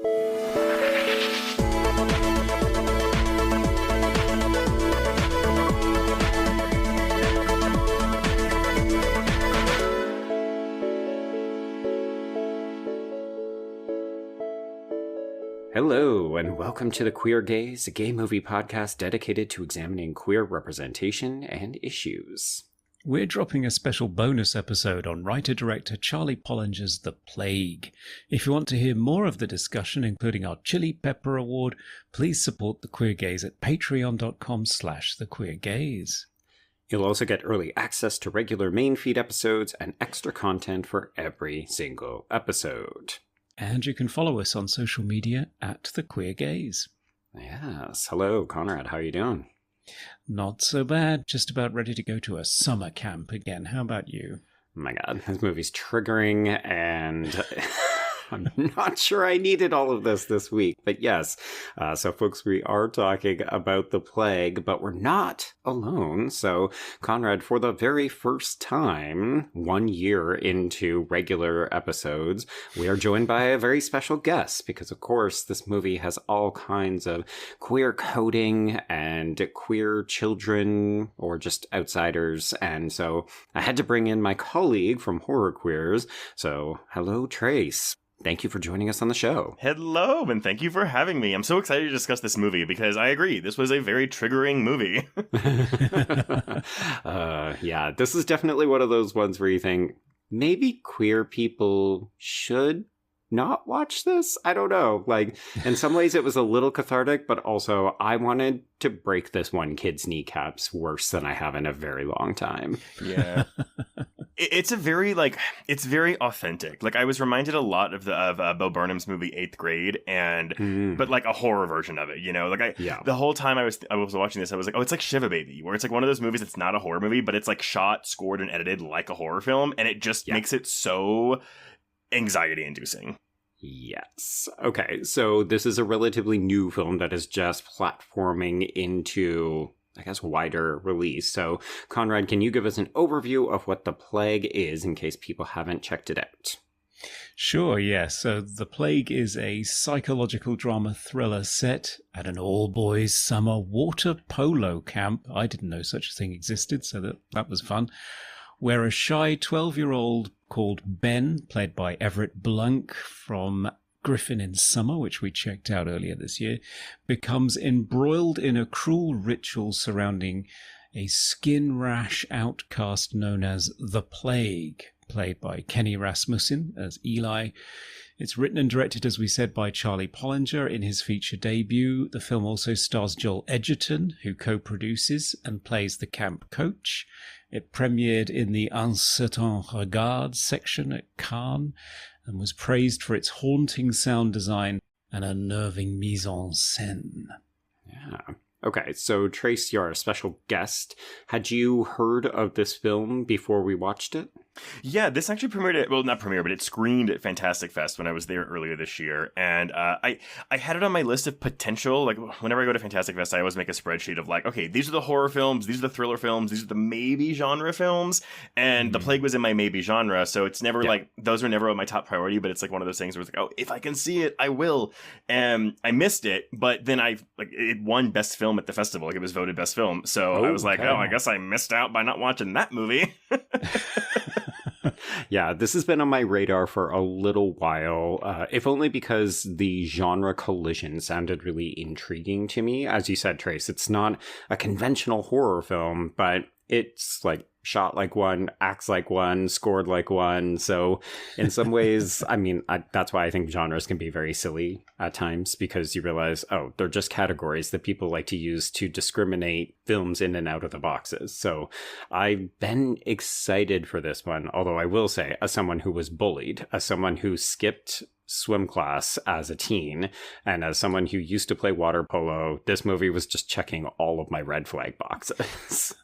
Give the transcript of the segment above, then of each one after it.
Hello, and welcome to The Queer Gaze, a gay movie podcast dedicated to examining queer representation and issues. We're dropping a special bonus episode on writer-director Charlie Polinger's The Plague. If you want to hear more of the discussion, including our Chili Pepper Award, please support The Queer Gaze at patreon.com/thequeergaze. You'll also get early access to regular main feed episodes and extra content for every single episode. And you can follow us on social media at The Queer Gaze. Yes. Hello, Conrad. How are you doing? Not so bad. Just about ready to go to a summer camp again. How about you? Oh my god, this movie's triggering, and I'm not sure I needed all of this week. But yes, so folks, we are talking about The Plague, but we're not alone. So Conrad, for the very first time, 1 year into regular episodes, we are joined by a very special guest because, of course, this movie has all kinds of queer coding and queer children or just outsiders. And so I had to bring in my colleague from Horror Queers. So hello, Trace. Thank you for joining us on the show. Hello, and thank you for having me. I'm so excited to discuss this movie because I agree, this was a very triggering movie. Yeah, this is definitely one of those ones where you think, maybe queer people should not watch this? I don't know. Like, in some ways it was a little cathartic, but also I wanted to break this one kid's kneecaps worse than I have in a very long time. Yeah. It's a very, it's very authentic. Like, I was reminded a lot of Bo Burnham's movie 8th Grade, and but like a horror version of it, you know? Like, the whole time I was watching this, I was like, oh, it's like Shiva Baby, where it's like one of those movies that's not a horror movie, but it's like shot, scored, and edited like a horror film, and it just makes it so anxiety-inducing. Yes. Okay, so this is a relatively new film that is just platforming into, I guess, wider release. So, Conrad, can you give us an overview of what The Plague is in case people haven't checked it out? Sure, yes. So The Plague is a psychological drama thriller set at an all-boys summer water polo camp. I didn't know such a thing existed, so that was fun. Where a shy 12-year-old called Ben, played by Everett Blunk from Griffin in Summer, which we checked out earlier this year, becomes embroiled in a cruel ritual surrounding a skin rash outcast known as The Plague, played by Kenny Rasmussen as Eli. It's written and directed, as we said, by Charlie Polinger in his feature debut. The film also stars Joel Edgerton, who co-produces and plays the camp coach. It premiered in the Un Certain Regard section at Cannes and was praised for its haunting sound design and unnerving mise en scène. Yeah. Okay, so Trace, you're a special guest. Had you heard of this film before we watched it? Yeah, this actually premiered not premiered, but it screened at Fantastic Fest when I was there earlier this year. And I had it on my list of potential, like whenever I go to Fantastic Fest, I always make a spreadsheet of like, okay, these are the horror films, these are the thriller films, these are the maybe genre films. And The Plague was in my maybe genre. So it's never like, those were never my top priority, but it's like one of those things where it's like, oh, if I can see it, I will. And I missed it, but then it won best film at the festival. Like, it was voted best film. So I was like, oh, I guess I missed out by not watching that movie. Yeah, this has been on my radar for a little while, if only because the genre collision sounded really intriguing to me. As you said, Trace, it's not a conventional horror film, but it's like shot like one, acts like one, scored like one. So in some ways, I mean, that's why I think genres can be very silly at times, because you realize, oh, they're just categories that people like to use to discriminate films in and out of the boxes. So I've been excited for this one, although I will say, as someone who was bullied, as someone who skipped swim class as a teen, and as someone who used to play water polo, this movie was just checking all of my red flag boxes.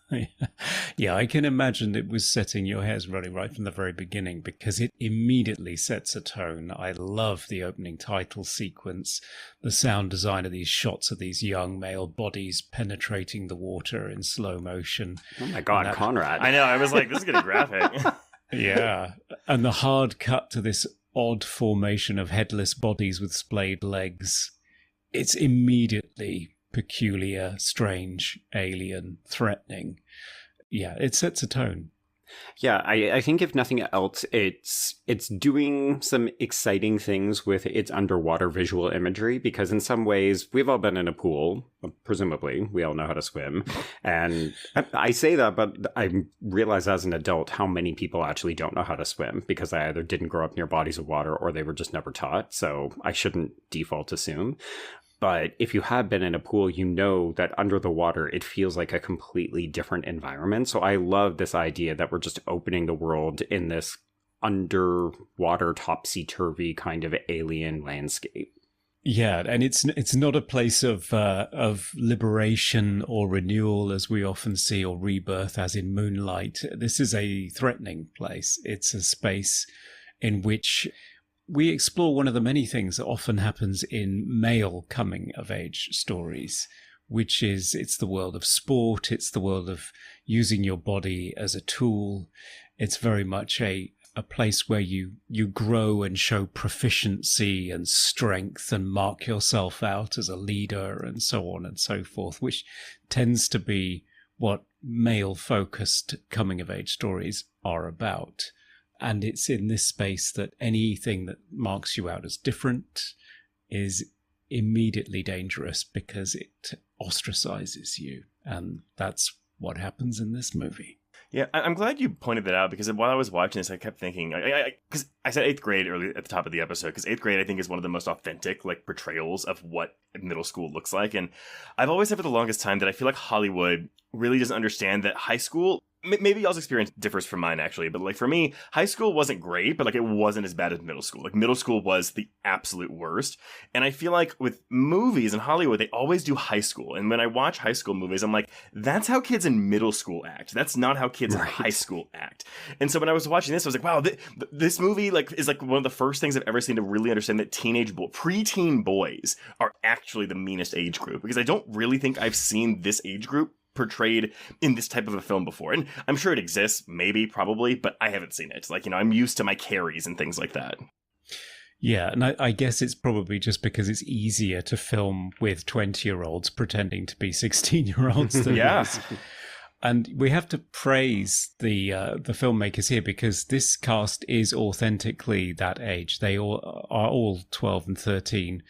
Yeah, I can imagine it was setting your hairs running right from the very beginning, because it immediately sets a tone. I love the opening title sequence, the sound design of these shots of these young male bodies penetrating the water in slow motion. Oh my God, Conrad. I know, I was like, this is getting graphic. Yeah, and the hard cut to this odd formation of headless bodies with splayed legs. It's immediately peculiar, strange, alien, threatening. Yeah, it sets a tone. Yeah, I think if nothing else, it's doing some exciting things with its underwater visual imagery, because in some ways we've all been in a pool, presumably we all know how to swim, and I say that, but I realize as an adult how many people actually don't know how to swim because they either didn't grow up near bodies of water or they were just never taught, so I shouldn't default assume. But if you have been in a pool, you know that under the water, it feels like a completely different environment. So I love this idea that we're just opening the world in this underwater, topsy-turvy kind of alien landscape. Yeah, and it's not a place of liberation or renewal as we often see, or rebirth as in Moonlight. This is a threatening place. It's a space in which we explore one of the many things that often happens in male coming-of-age stories, which is it's the world of sport, it's the world of using your body as a tool. It's very much a place where you grow and show proficiency and strength and mark yourself out as a leader and so on and so forth, which tends to be what male-focused coming-of-age stories are about. And it's in this space that anything that marks you out as different is immediately dangerous because it ostracizes you. And that's what happens in this movie. Yeah, I'm glad you pointed that out, because while I was watching this, I kept thinking, because I said 8th grade early at the top of the episode, because 8th grade I think is one of the most authentic portrayals of what middle school looks like. And I've always said for the longest time that I feel like Hollywood really doesn't understand that high school, maybe y'all's experience differs from mine actually, but for me, high school wasn't great, but it wasn't as bad as middle school. Middle school was the absolute worst. And I feel like with movies in Hollywood, they always do high school. And when I watch high school movies, I'm like, that's how kids in middle school act. That's not how kids in high school act. And so when I was watching this, I was like, wow, this movie is one of the first things I've ever seen to really understand that preteen boys are actually the meanest age group, because I don't really think I've seen this age group portrayed in this type of a film before. And I'm sure it exists, maybe, probably, but I haven't seen it. I'm used to my Carries and things like that. Yeah, and I guess it's probably just because it's easier to film with 20-year-olds pretending to be 16-year-olds than us. And we have to praise the filmmakers here, because this cast is authentically that age. They all are all 12 and 13.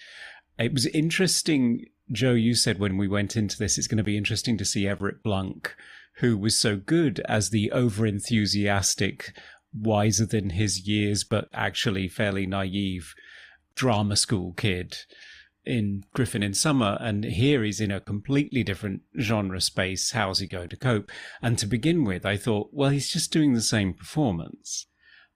It was interesting, Joe, you said when we went into this, it's going to be interesting to see Everett Blunk, who was so good as the over-enthusiastic, wiser than his years, but actually fairly naive drama school kid in Griffin in Summer. And here he's in a completely different genre space. How's he going to cope? And to begin with, I thought, well, he's just doing the same performance.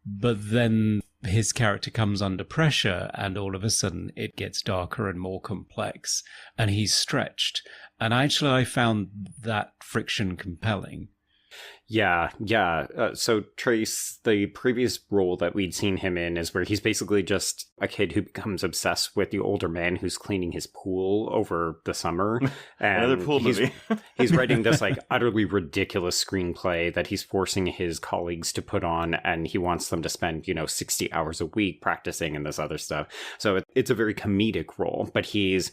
But then his character comes under pressure, and all of a sudden it gets darker and more complex, and he's stretched. And actually, I found that friction compelling. Yeah. So Trace, the previous role that we'd seen him in is where he's basically just a kid who becomes obsessed with the older man who's cleaning his pool over the summer. And another pool movie. He's writing this utterly ridiculous screenplay that he's forcing his colleagues to put on, and he wants them to spend 60 hours a week practicing and this other stuff. So it's a very comedic role, but he's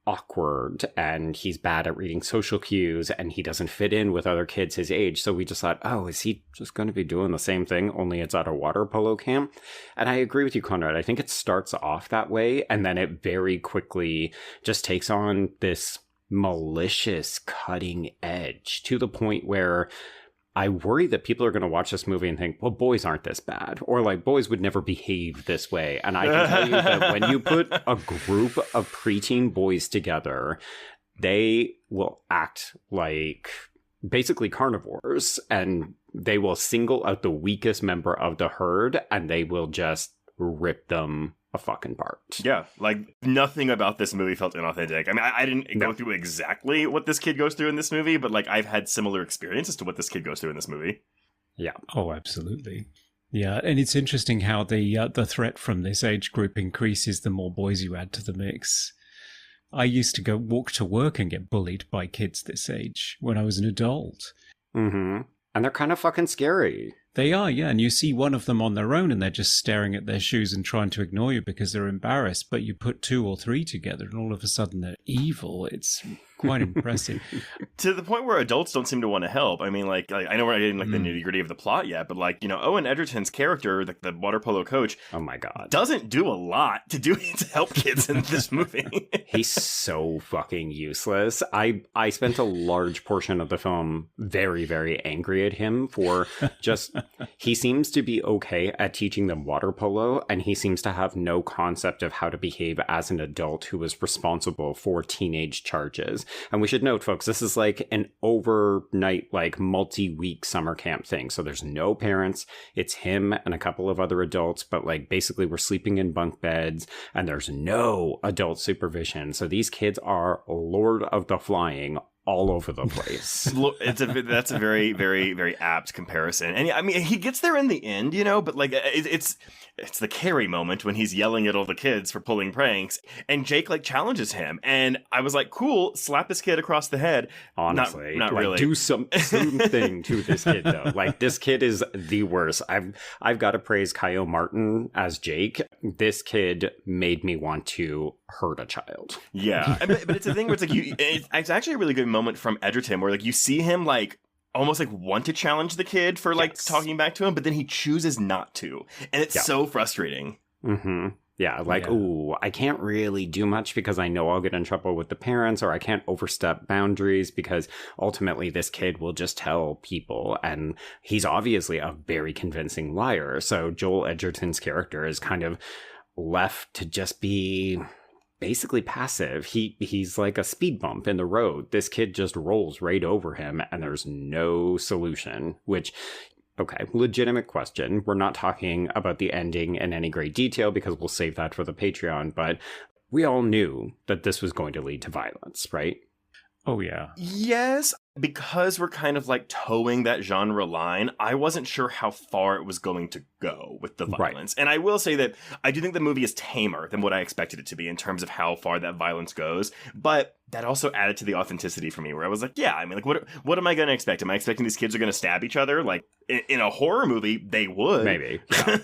awkward and he's bad at reading social cues and he doesn't fit in with other kids his age. So we just thought, oh, is he just going to be doing the same thing, only it's at a water polo camp? And I agree with you, Conrad. I think it starts off that way, and then it very quickly just takes on this malicious cutting edge to the point where I worry that people are going to watch this movie and think, well, boys aren't this bad, or boys would never behave this way. And I can tell you that when you put a group of preteen boys together, they will act like basically carnivores, and they will single out the weakest member of the herd and they will just rip them a fucking part. Yeah, nothing about this movie felt inauthentic. I mean, I didn't go through exactly what this kid goes through in this movie, but I've had similar experiences to what this kid goes through in this movie. Yeah. Oh, absolutely. Yeah, and it's interesting how the threat from this age group increases the more boys you add to the mix. I used to go walk to work and get bullied by kids this age when I was an adult. Mm-hmm. And they're kind of fucking scary. They are, yeah. And you see one of them on their own and they're just staring at their shoes and trying to ignore you because they're embarrassed. But you put 2 or 3 together and all of a sudden they're evil. It's quite impressive. To the point where adults don't seem to want to help. I mean, like I know we're not getting like the nitty gritty of the plot yet, but like, you know, Owen Edgerton's character, the water polo coach, oh my God, doesn't do a lot to help kids in this movie. He's so fucking useless. I spent a large portion of the film very, very angry at him for just, he seems to be okay at teaching them water polo, and he seems to have no concept of how to behave as an adult who is responsible for teenage charges. And we should note, folks, this is like an overnight, like multi-week summer camp thing. So there's no parents. It's him and a couple of other adults, but like basically we're sleeping in bunk beds and there's no adult supervision. So these kids are Lord of the Flying all over the place. That's a very, very, very apt comparison. And I mean, he gets there in the end, you know, but like it's the Carrie moment when he's yelling at all the kids for pulling pranks, and Jake like challenges him, and I was like, cool, slap this kid across the head. Honestly, not like, really. Do something to this kid though. Like, this kid is the worst. I've got to praise Kyle Martin as Jake. This kid made me want to hurt a child. Yeah, but it's a thing where it's like it's actually a really good moment from Edgerton where like you see him like almost like want to challenge the kid for like talking back to him, but then he chooses not to, and it's so frustrating. Mm-hmm. Yeah, like, ooh, I can't really do much because I know I'll get in trouble with the parents, or I can't overstep boundaries because ultimately this kid will just tell people, and he's obviously a very convincing liar. So Joel Edgerton's character is kind of left to just be basically passive. He's like a speed bump in the road. This kid just rolls right over him and there's no solution, which, okay, legitimate question. We're not talking about the ending in any great detail because we'll save that for the Patreon, but we all knew that this was going to lead to violence, right? Oh, yeah. Yes, because we're kind of like towing that genre line, I wasn't sure how far it was going to go with the violence. Right. And I will say that I do think the movie is tamer than what I expected it to be in terms of how far that violence goes. But that also added to the authenticity for me, where I was like, yeah, I mean, like, what am I going to expect? Am I expecting these kids are going to stab each other? Like, in a horror movie, they would. Maybe. Yeah.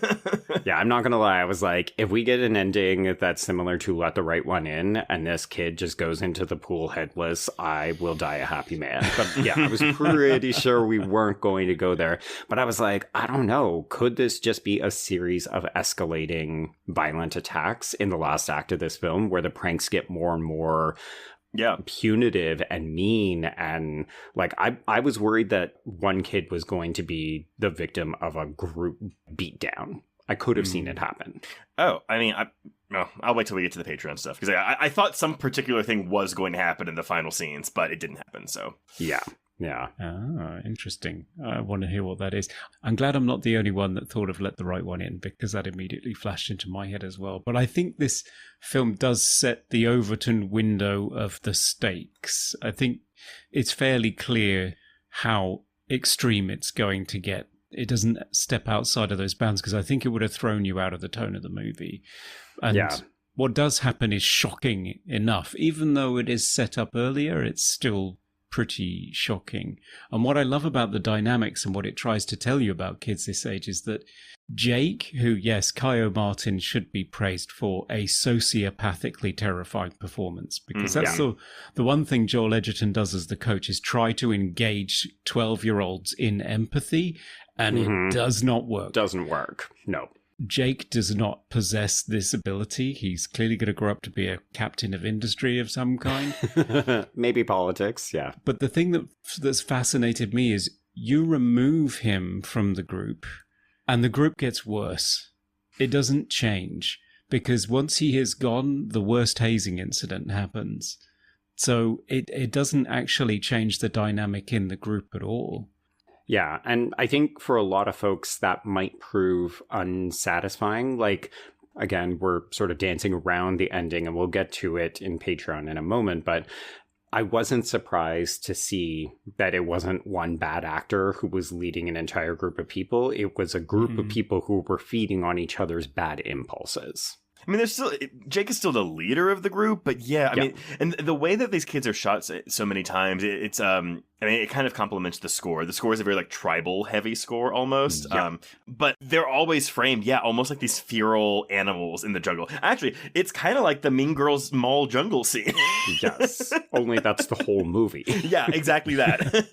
Yeah, I'm not going to lie. I was like, if we get an ending that's similar to Let the Right One In, and this kid just goes into the pool headless, I will die a happy man. But yeah, I was pretty sure we weren't going to go there. But I was like, I don't know. Could this just be a series of escalating violent attacks in the last act of this film where the pranks get more and more punitive and mean? And like, I was worried that one kid was going to be the victim of a group beatdown. I could have seen it happen. Oh, I mean, I'll wait till we get to the Patreon stuff, because I thought some particular thing was going to happen in the final scenes, but it didn't happen. So yeah. Ah, interesting. I want to hear what that is. I'm glad I'm not the only one that thought of Let the Right One In, because that immediately flashed into my head as well. But I think this film does set the Overton window of the stakes. I think it's fairly clear how extreme it's going to get. It doesn't step outside of those bounds, because I think it would have thrown you out of the tone of the movie. And what does happen is shocking enough. Even though it is set up earlier, it's still pretty shocking. And what I love about the dynamics and what it tries to tell you about kids this age is that Jake, who, yes, Kyle Martin should be praised for a sociopathically terrifying performance, because that's the one thing Joel Edgerton does as the coach is try to engage 12-year-olds in empathy, and it does not work. Doesn't work. No. Jake does not possess this ability. He's clearly going to grow up to be a captain of industry of some kind. Maybe politics, yeah. But the thing that's fascinated me is you remove him from the group and the group gets worse. It doesn't change, because once he is gone, the worst hazing incident happens. So it doesn't actually change the dynamic in the group at all. Yeah, and I think for a lot of folks that might prove unsatisfying. Like, again, we're sort of dancing around the ending, and we'll get to it in Patreon in a moment, but I wasn't surprised to see that it wasn't one bad actor who was leading an entire group of people. It was a group of people who were feeding on each other's bad impulses. I mean, Jake is still the leader of the group, but yeah, I mean, and the way that these kids are shot so many times, it's I mean, it kind of complements the score. The score is a very like tribal heavy score almost, but they're always framed, almost like these feral animals in the jungle. Actually, it's kind of like the Mean Girls mall jungle scene. Yes, only that's the whole movie. Yeah, exactly that.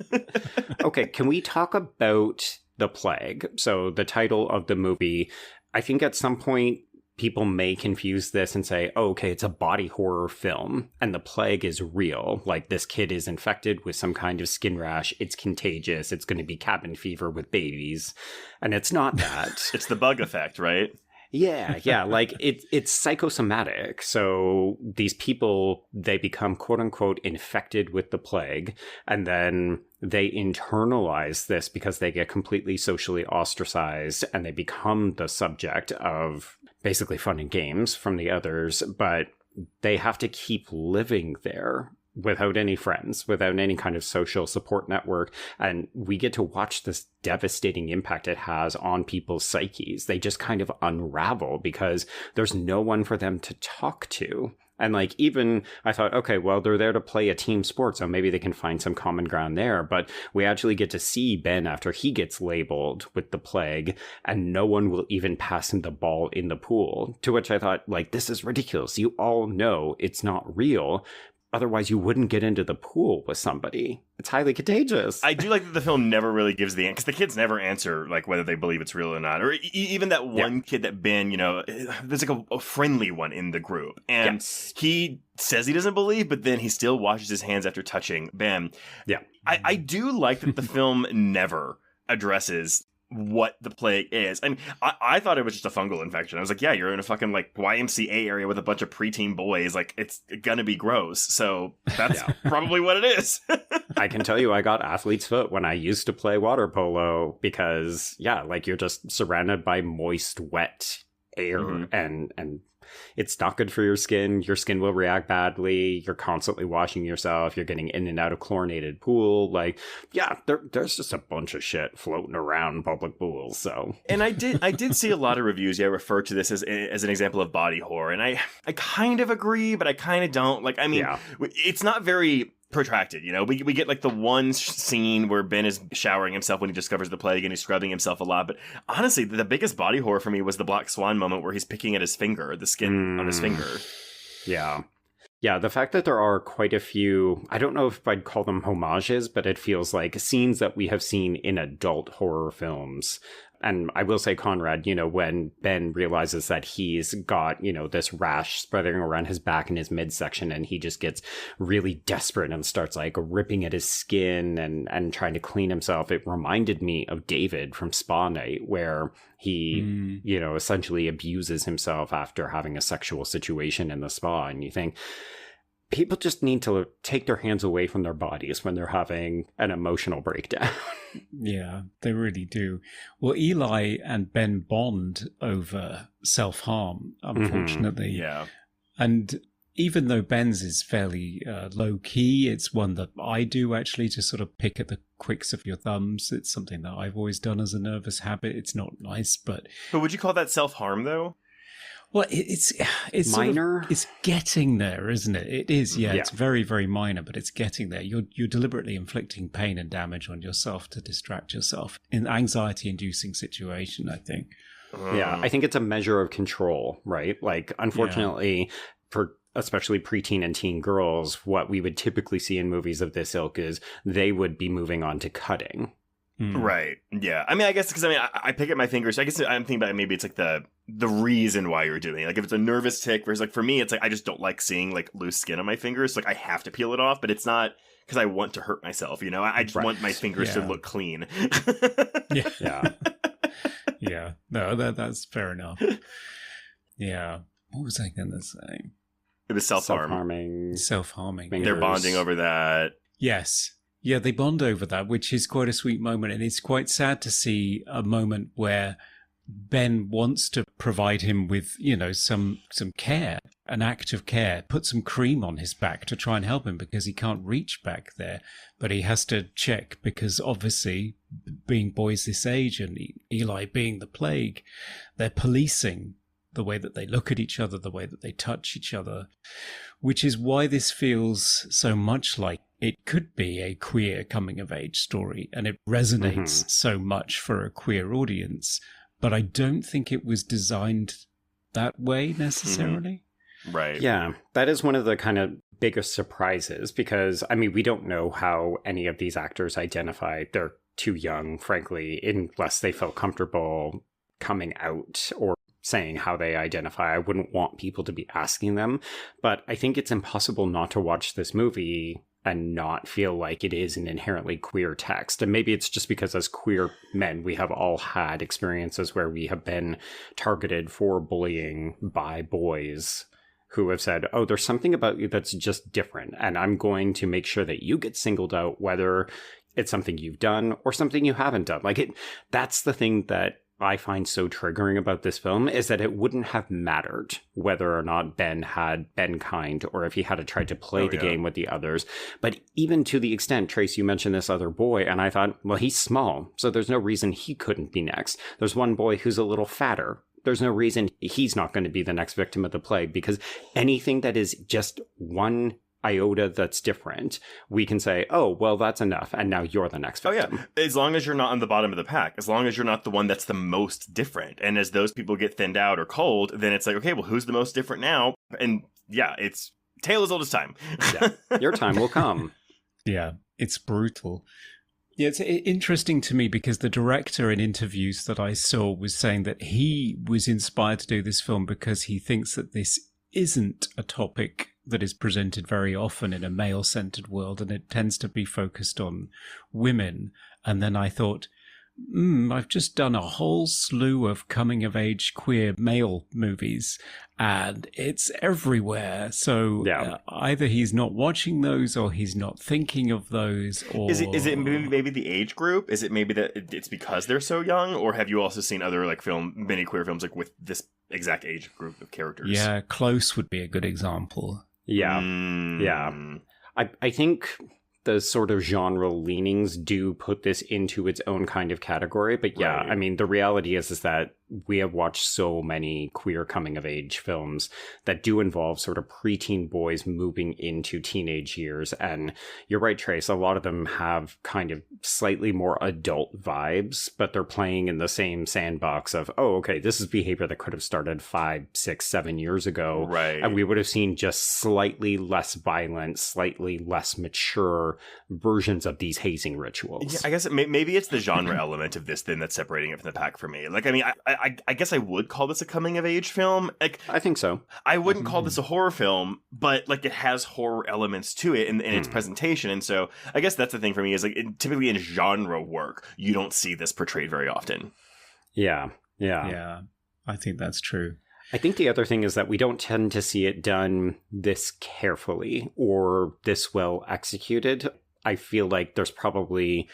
Okay, can we talk about the plague? So the title of the movie, I think at some point people may confuse this and say, oh, okay, it's a body horror film and the plague is real. Like this kid is infected with some kind of skin rash. It's contagious. It's going to be cabin fever with babies. And it's not that. It's the bug effect, right? Yeah. Like it's psychosomatic. So these people, they become quote unquote infected with the plague, and then they internalize this because they get completely socially ostracized and they become the subject of basically fun and games from the others, but they have to keep living there without any friends, without any kind of social support network. And we get to watch this devastating impact it has on people's psyches. They just kind of unravel because there's no one for them to talk to. And like, even I thought, okay, well, they're there to play a team sport, so maybe they can find some common ground there. But we actually get to see Ben after he gets labeled with the plague, and no one will even pass him the ball in the pool. To which I thought, like, this is ridiculous. You all know it's not real. Otherwise, you wouldn't get into the pool with somebody. It's highly contagious. I do like that the film never really gives the answer, because the kids never answer like whether they believe it's real or not. Or even that one kid that Ben, there's like a friendly one in the group. And he says he doesn't believe, but then he still washes his hands after touching Ben. Yeah. I do like that the film never addresses what the plague is. I mean, I thought it was just a fungal infection. I was like, yeah, you're in a fucking like YMCA area with a bunch of preteen boys. Like, it's gonna be gross. So that's probably what it is. I can tell you, I got athlete's foot when I used to play water polo because, like you're just surrounded by moist, wet air and it's not good for your skin. Your skin will react badly. You're constantly washing yourself. You're getting in and out of chlorinated pool. Like, there's just a bunch of shit floating around public pools. So, and I did see a lot of reviews. Refer to this as an example of body horror, and I kind of agree, but I kind of don't. Like, I mean, it's not very protracted. We get like the one scene where Ben is showering himself when he discovers the plague and he's scrubbing himself a lot. But honestly, the biggest body horror for me was the Black Swan moment where he's picking at his finger, the skin on his finger. Yeah, the fact that there are quite a few, I don't know if I'd call them homages, but it feels like scenes that we have seen in adult horror films. And I will say, Conrad, when Ben realizes that he's got, this rash spreading around his back and his midsection, and he just gets really desperate and starts like ripping at his skin and trying to clean himself. It reminded me of David from Spa Night, where he, essentially abuses himself after having a sexual situation in the spa. And you think, people just need to take their hands away from their bodies when they're having an emotional breakdown. Yeah, they really do. Well, Eli and Ben bond over self-harm, unfortunately. Yeah. And even though Ben's is fairly low-key, it's one that I do actually, to sort of pick at the quicks of your thumbs. It's something that I've always done as a nervous habit. It's not nice, but... But would you call that self-harm, though? Well, it's minor. It's getting there, isn't it? It is, yeah. It's very, very minor, but it's getting there. You're deliberately inflicting pain and damage on yourself to distract yourself in an anxiety-inducing situation, I think. Yeah, I think it's a measure of control, right? Like, unfortunately, for especially preteen and teen girls, what we would typically see in movies of this ilk is they would be moving on to cutting. Right. Yeah. I mean, I guess because I pick at my fingers. I guess I'm thinking about maybe it's like the reason why you're doing it. Like if it's a nervous tick versus like for me, it's like I just don't like seeing like loose skin on my fingers. So, like I have to peel it off, but it's not because I want to hurt myself. I just want my fingers to look clean. Yeah. No, that's fair enough. Yeah. What was I going to say? It was self-harming. Self-harming. They're bonding over that. Yes. Yeah, they bond over that, which is quite a sweet moment. And it's quite sad to see a moment where Ben wants to provide him with, some care, an act of care, put some cream on his back to try and help him because he can't reach back there. But he has to check because obviously, being boys this age and Eli being the plague, they're policing the way that they look at each other, the way that they touch each other, which is why this feels so much like it could be a queer coming-of-age story, and it resonates so much for a queer audience. But I don't think it was designed that way necessarily. Right. Yeah, that is one of the kind of biggest surprises because, I mean, we don't know how any of these actors identify. They're too young, frankly, unless they felt comfortable coming out or saying how they identify. I wouldn't want people to be asking them, but I think it's impossible not to watch this movie and not feel like it is an inherently queer text. And maybe it's just because as queer men, we have all had experiences where we have been targeted for bullying by boys who have said, oh, there's something about you that's just different, and I'm going to make sure that you get singled out, whether it's something you've done or something you haven't done. That's the thing that I find so triggering about this film, is that it wouldn't have mattered whether or not Ben had been kind or if he had tried to play the game with the others. But even to the extent, Trace, you mentioned this other boy, and I thought, well, he's small, so there's no reason he couldn't be next. There's one boy who's a little fatter. There's no reason he's not going to be the next victim of the plague, because anything that is just one iota that's different, we can say, oh, well, that's enough, and now you're the next victim. Oh, yeah. As long as you're not on the bottom of the pack, as long as you're not the one that's the most different. And as those people get thinned out or cold, then it's like, okay, well, who's the most different now? And yeah, it's tale as old as time. Yeah. Your time will come. Yeah, it's brutal. Yeah, it's interesting to me because the director in interviews that I saw was saying that he was inspired to do this film because he thinks that this isn't a topic that is presented very often in a male-centered world, and it tends to be focused on women. And then I thought, I've just done a whole slew of coming-of-age queer male movies, and it's everywhere. So either he's not watching those, or he's not thinking of those, or... Is it maybe the age group? Is it maybe that it's because they're so young? Or have you also seen other many queer films with this exact age group of characters? Yeah, Close would be a good example. Yeah. Yeah. I think the sort of genre leanings do put this into its own kind of category. But yeah, right. I mean, the reality is that we have watched so many queer coming of age films that do involve sort of preteen boys moving into teenage years. And you're right, Trace, a lot of them have kind of slightly more adult vibes, but they're playing in the same sandbox of, oh, okay, this is behavior that could have started 5, 6, 7 years ago. Right. And we would have seen just slightly less violent, slightly less mature versions of these hazing rituals. Yeah, I guess maybe it's the genre element of this then that's separating it from the pack for me. I mean, I guess I would call this a coming of age film. I think so. I wouldn't call this a horror film, but it has horror elements to it in its presentation. And so I guess that's the thing for me is typically in genre work, you don't see this portrayed very often. Yeah. Yeah, I think that's true. I think the other thing is that we don't tend to see it done this carefully or this well executed. I feel like there's probably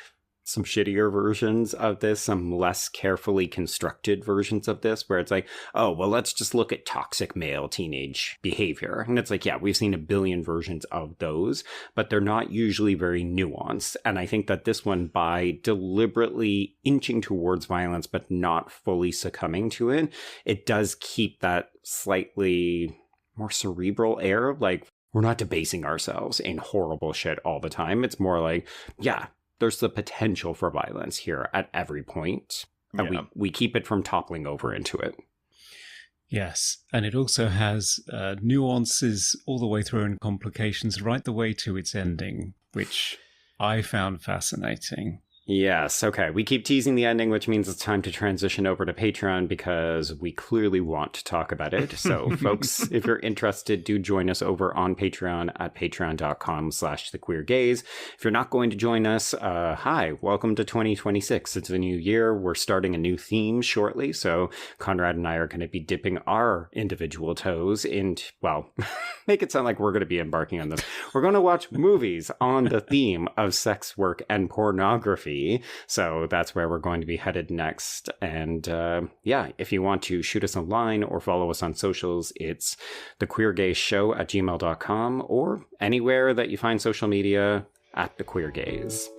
some shittier versions of this, some less carefully constructed versions of this, where it's like, oh, well, let's just look at toxic male teenage behavior. And it's like, yeah, we've seen a billion versions of those, but they're not usually very nuanced. And I think that this one, by deliberately inching towards violence, but not fully succumbing to it, it does keep that slightly more cerebral air of we're not debasing ourselves in horrible shit all the time. It's more like, yeah, there's the potential for violence here at every point. And we keep it from toppling over into it. Yes. And it also has nuances all the way through and complications right the way to its ending, which I found fascinating. Yes. Okay. We keep teasing the ending, which means it's time to transition over to Patreon because we clearly want to talk about it. So folks, if you're interested, do join us over on Patreon at patreon.com/thequeergaze. If you're not going to join us, hi, welcome to 2026. It's a new year. We're starting a new theme shortly. So Conrad and I are going to be dipping our individual toes into, well, make it sound like we're going to be embarking on this. We're going to watch movies on the theme of sex work and pornography. So that's where we're going to be headed next. And if you want to shoot us a line or follow us on socials, it's thequeergazeshow@gmail.com or anywhere that you find social media at The Queer Gaze.